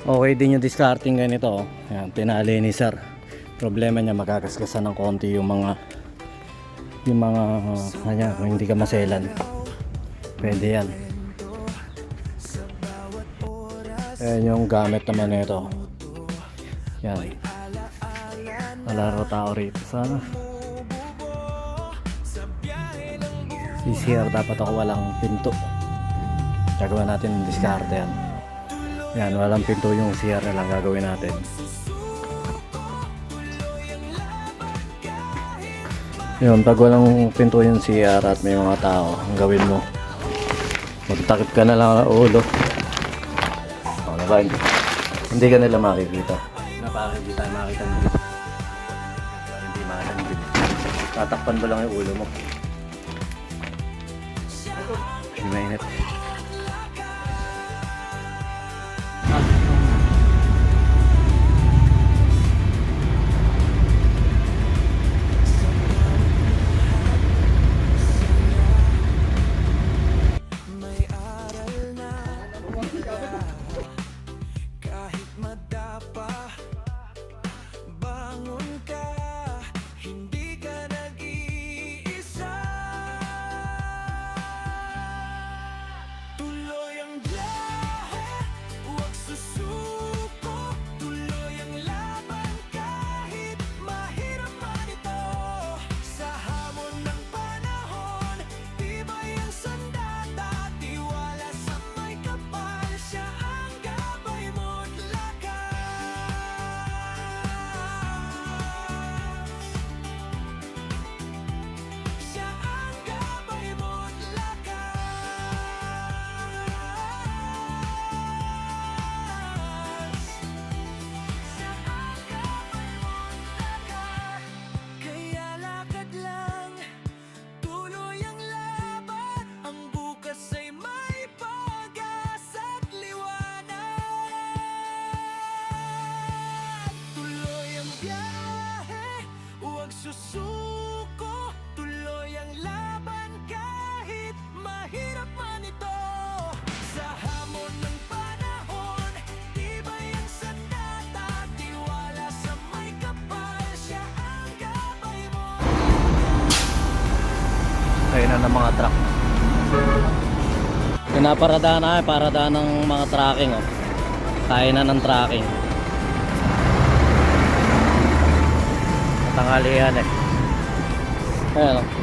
Okay din yung discarding ganito. Ayan, tinali ni sir. Problema niya, magkakaskasan ng konti yung mga kanya, kung hindi ka maselan. Pwede yan. Ayan yung gamit naman nito. Yan. Wala tao rito. Sana CCR dapat ako walang pinto. Gagawa natin yung discard yan. Yan, walang pinto yung CR na lang gagawin natin. Yun, pag walang pinto yung CR at may mga tao, ang gawin mo, magtakip ka na lang ang ulo. O, diba? Hindi ka nila makikita. Napaka hindi tayo makikita nila. Hindi makikita. Tatakpan mo lang yung ulo mo. Hindi mainit. Susuko, tuloy ang laban kahit mahirap man ito. Sa hamon ng panahon, tibay ang sandata, tiwala sa may kapal, siya ang gabay mo. Ayun na ng mga truck. Pinaparadaan na, paradaan ng mga tracking. Oh. Kaya na ng tracking. Tanghalian eh. Ayan o.